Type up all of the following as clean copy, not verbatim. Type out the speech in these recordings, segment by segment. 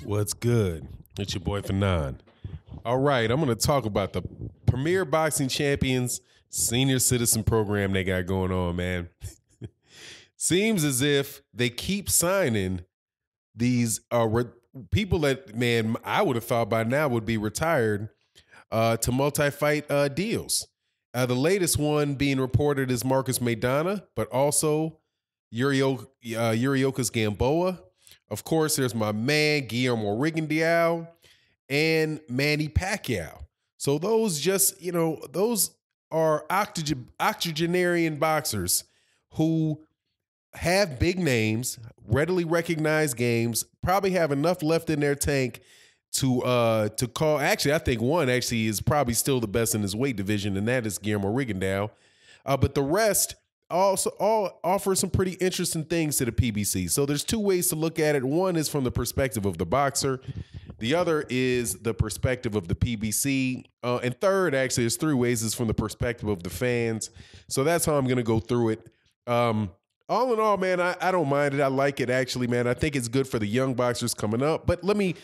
What's good? It's your boy Fanon. All right, I'm going to talk about the Premier Boxing Champions Senior Citizen Program they got going on, man. Seems as if they keep signing these people that, man, I would have thought by now would be retired to multi-fight deals. The latest one being reported is Marcus Maidana, but also Yuriokas Gamboa. Of course, there's my man, Guillermo Rigondeaux, and Manny Pacquiao. So those those are octogenarian boxers who have big names, readily recognized games, probably have enough left in their tank to call. Actually, I think one actually is probably still the best in his weight division, and that is Guillermo Rigondeaux. But the rest also all offer some pretty interesting things to the PBC. So there's two ways to look at it. One is from the perspective of the boxer. The other is the perspective of the PBC. And third, actually, there's three ways, is from the perspective of the fans. So that's how I'm going to go through it. All in all, man, I don't mind it. I like it, actually, man. I think it's good for the young boxers coming up. But let me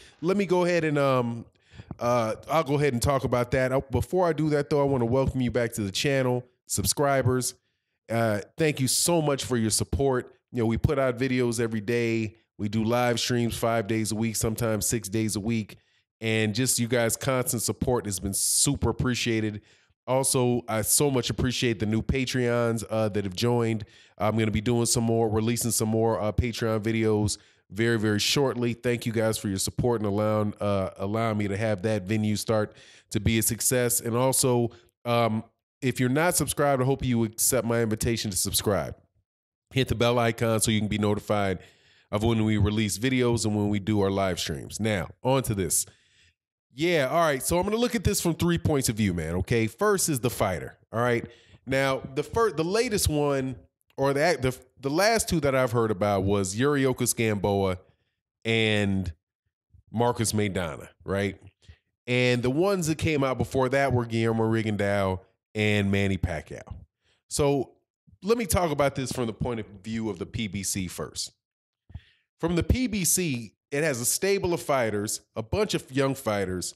go ahead and I'll go ahead and talk about that. Before I do that, though, I want to welcome you back to the channel, subscribers. Thank you so much for your support. You know, we put out videos every day. We do live streams 5 days a week, sometimes 6 days a week. And just you guys' constant support has been super appreciated. Also, I so much appreciate the new Patreons that have joined. I'm going to be doing some more, releasing some more Patreon videos very, very shortly. Thank you guys for your support and allowing me to have that venue start to be a success. And also, if you're not subscribed, I hope you accept my invitation to subscribe. Hit the bell icon so you can be notified of when we release videos and when we do our live streams. Now, on to this. Yeah, all right. So I'm going to look at this from 3 points of view, man. Okay, first is the fighter. All right. Now, the latest one, or the last two that I've heard about, was Yuriokas Gamboa and Marcus Maidana, right? And the ones that came out before that were Guillermo Rigondeaux and Manny Pacquiao. So let me talk about this from the point of view of the PBC first. From the PBC, it has a stable of fighters, a bunch of young fighters,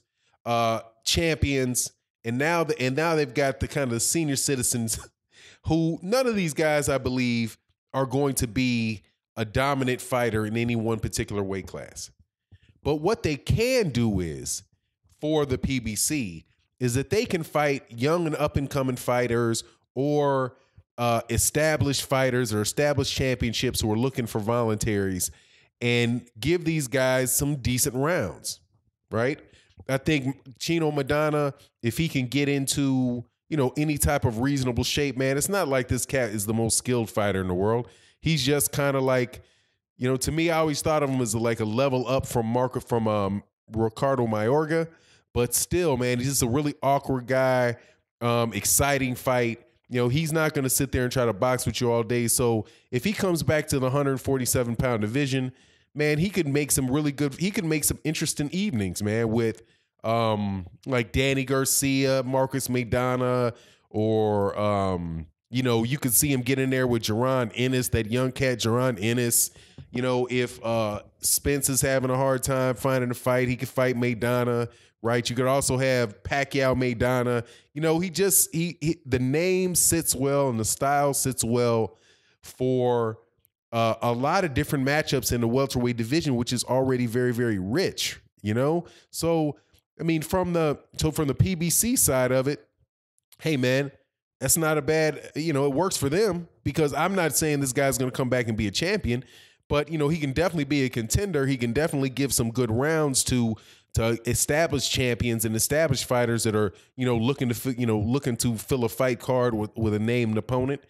champions, and now they've got the kind of senior citizens who none of these guys, I believe, are going to be a dominant fighter in any one particular weight class. But what they can do is, for the PBC, is that they can fight young and up-and-coming fighters or established fighters or established championships who are looking for voluntaries and give these guys some decent rounds, right? I think Chino Maidana, if he can get into, any type of reasonable shape, man, it's not like this cat is the most skilled fighter in the world. He's just kind of like, to me, I always thought of him as like a level up from Ricardo Mayorga. But still, man, he's just a really awkward guy, exciting fight. He's not going to sit there and try to box with you all day. So if he comes back to the 147-pound division, man, he could make some interesting evenings, man, with like Danny Garcia, Marcus Maidana, or, you could see him get in there with Jaron Ennis, that young cat, Jaron Ennis. If Spence is having a hard time finding a fight, he could fight Maidana. Right, you could also have Pacquiao Maidana. The name sits well and the style sits well for a lot of different matchups in the welterweight division, which is already very, very rich. So I mean, from the PBC side of it, hey man, that's not a bad. It works for them, because I'm not saying this guy's going to come back and be a champion, but he can definitely be a contender. He can definitely give some good rounds to established champions and established fighters that are, looking to fill a fight card with a named opponent.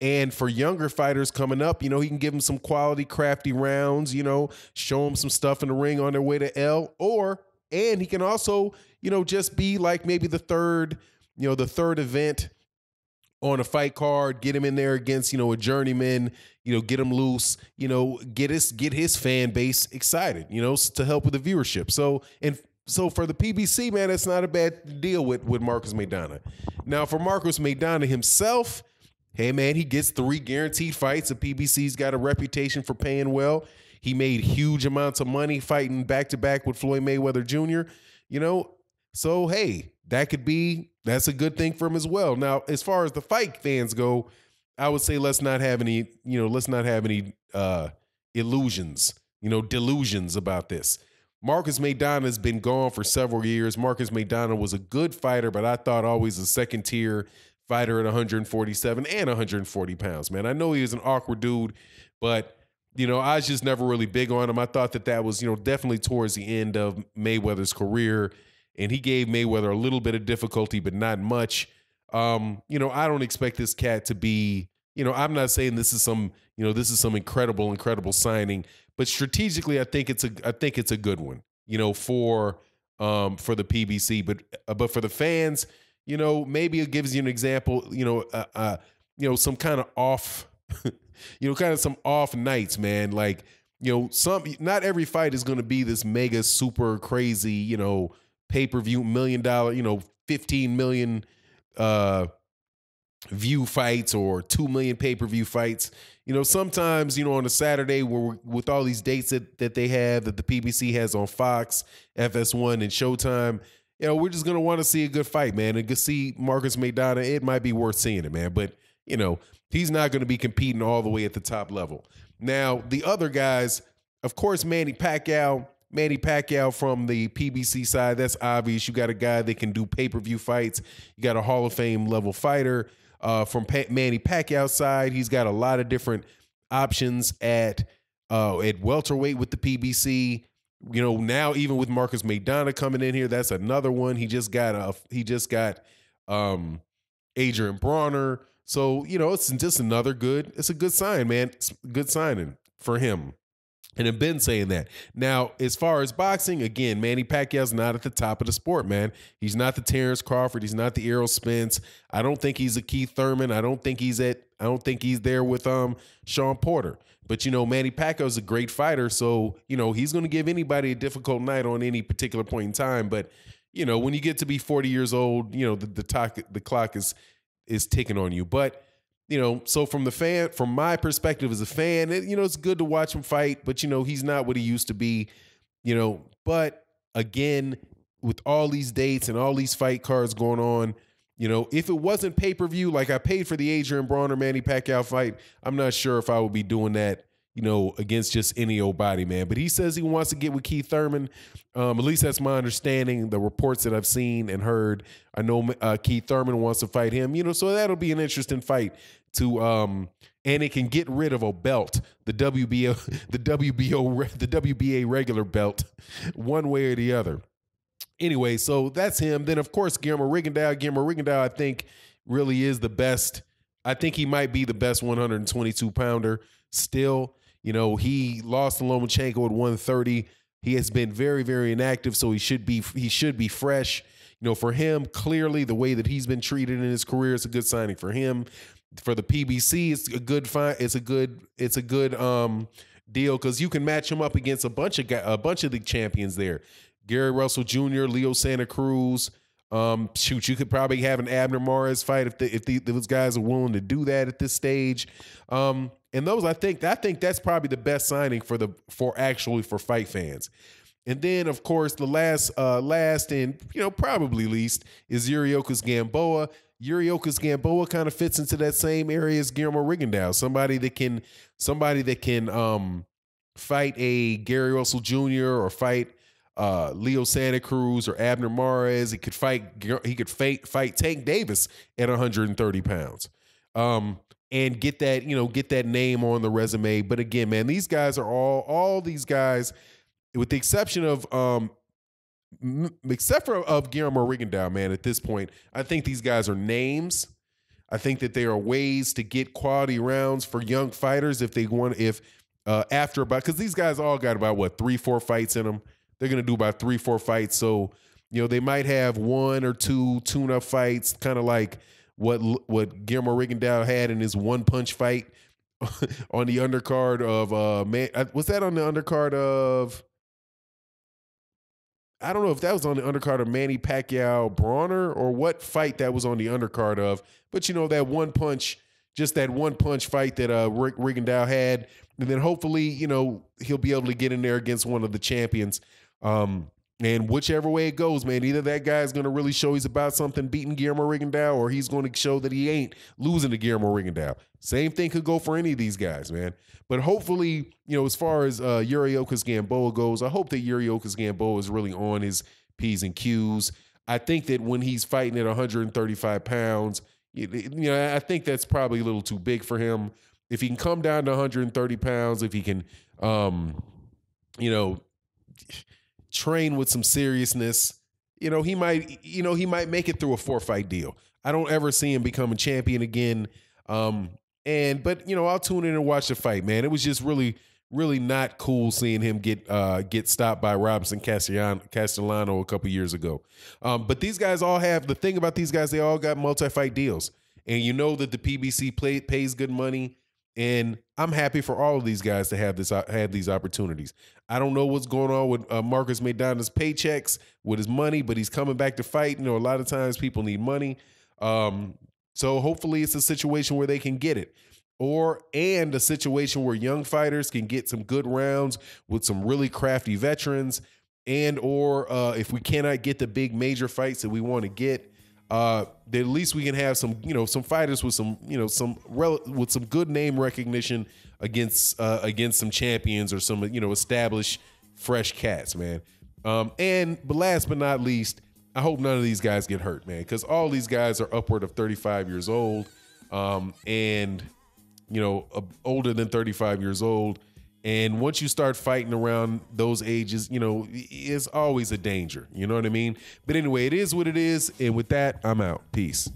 And for younger fighters coming up, he can give them some quality, crafty rounds, show them some stuff in the ring on their way to L. And he can also, just be like maybe the third event on a fight card, get him in there against, a journeyman, get him loose, get his fan base excited, to help with the viewership. So for the PBC, man, it's not a bad deal with Marcus Maidana. Now for Marcus Maidana himself, hey man, he gets 3 guaranteed fights. The PBC's got a reputation for paying well. He made huge amounts of money fighting back to back with Floyd Mayweather Jr. You know, so hey, that's a good thing for him as well. Now, as far as the fight fans go, I would say let's not have any illusions, delusions about this. Marcus Maidana has been gone for several years. Marcus Maidana was a good fighter, but I thought always a second tier fighter at 147 and 140 pounds, man. I know he was an awkward dude, but I was just never really big on him. I thought that was, definitely towards the end of Mayweather's career, and he gave Mayweather a little bit of difficulty, but not much. I don't expect this cat to be, I'm not saying this is some incredible signing, but strategically, I think it's a good one, for the PBC, but for the fans, maybe it gives you an example, some kind of off, some off nights, man. Like, not every fight is going to be this mega super crazy, pay-per-view $1 million, 15 million view fights or 2 million pay-per-view fights. Sometimes, on a Saturday with all these dates that they have, that the PBC has on Fox, FS1, and Showtime, we're just going to want to see a good fight, man. And to see Marcus Maidana, it might be worth seeing it, man. But, he's not going to be competing all the way at the top level. Now, the other guys, of course, Manny Pacquiao from the PBC side, that's obvious. You got a guy that can do pay-per-view fights. You got a Hall of Fame level fighter. From Manny Pacquiao's side, he's got a lot of different options at welterweight with the PBC. Now even with Marcus Maidana coming in here, that's another one. He just got Adrian Bronner. So, it's just it's a good sign, man. It's a good signing for him. And I've been saying that. Now, as far as boxing, again, Manny Pacquiao's not at the top of the sport, man. He's not the Terrence Crawford. He's not the Errol Spence. I don't think he's a Keith Thurman. I don't think he's there with Sean Porter. But, Manny Pacquiao's a great fighter, so, he's going to give anybody a difficult night on any particular point in time. But, when you get to be 40 years old, the clock is ticking on you. But, so from my perspective as a fan, it's good to watch him fight, but, he's not what he used to be, but again, with all these dates and all these fight cards going on, if it wasn't pay-per-view, like I paid for the Adrian Bronner Manny Pacquiao fight, I'm not sure if I would be doing that, against just any old body, man. But he says he wants to get with Keith Thurman. At least that's my understanding, the reports that I've seen and heard. I know Keith Thurman wants to fight him, so that'll be an interesting fight and it can get rid of a belt, the WBA regular belt, one way or the other. Anyway, so that's him. Then, of course, Guillermo Rigondeaux, I think, really is the best. I think he might be the best 122-pounder still. He lost to Lomachenko at 130. He has been very, very inactive, so he should be fresh. For him, clearly, the way that he's been treated in his career is a good signing for him. For the PBC, it's a good fight. It's a good deal because you can match him up against a bunch of the champions there. Gary Russell Jr., Leo Santa Cruz. You could probably have an Abner Mares fight if those guys are willing to do that at this stage. And those, I think that's probably the best signing for fight fans. And then, of course, the last and probably least is Yuriorkis Gamboa. Yuriorkis Gamboa kind of fits into that same area as Guillermo Rigondeaux. Somebody that can fight a Gary Russell Jr. or fight Leo Santa Cruz or Abner Mares. He could fight Tank Davis at 130 pounds. And get that name on the resume. But again, man, these guys are all these guys, with the exception of Guillermo Rigondeaux, man, at this point, I think these guys are names. I think that there are ways to get quality rounds for young fighters because these guys all got about 3-4 fights in them. They're going to do about 3-4 fights. So, they might have 1 or 2 tune-up fights, kind of like what Guillermo Rigondeaux had in his one-punch fight on the undercard of was that on the undercard of? I don't know if that was on the undercard of Manny Pacquiao Bronner or what fight that was on the undercard of. But that one punch fight that Rigondeaux had And then hopefully, he'll be able to get in there against one of the champions. And whichever way it goes, man, either that guy's going to really show he's about something beating Guillermo Rigondeaux, or he's going to show that he ain't losing to Guillermo Rigondeaux. Same thing could go for any of these guys, man. But hopefully, as far as Yuriokas Gamboa goes, I hope that Yuriokas Gamboa is really on his P's and Q's. I think that when he's fighting at 135 pounds, I think that's probably a little too big for him. If he can come down to 130 pounds, if he can, train with some seriousness, he might make it through a 4-fight deal. I don't ever see him become a champion again. But I'll tune in and watch the fight, man. It was just really, really not cool seeing him get stopped by Robinson Castellano a couple years ago. But these guys all have, the thing about these guys, they all got multi-fight deals. And that the PBC pays good money. And I'm happy for all of these guys to have these opportunities. I don't know what's going on with Marcus Maidana's paychecks, with his money, but he's coming back to fight. A lot of times people need money. So hopefully it's a situation where they can get it. And a situation where young fighters can get some good rounds with some really crafty veterans, or if we cannot get the big major fights that we want to get, that at least we can have some fighters with some good name recognition against some champions or some established fresh cats, man. But last but not least, I hope none of these guys get hurt, man, because all these guys are upward of 35 years old, and older than 35 years old. And once you start fighting around those ages, it's always a danger. You know what I mean? But anyway, it is what it is. And with that, I'm out. Peace.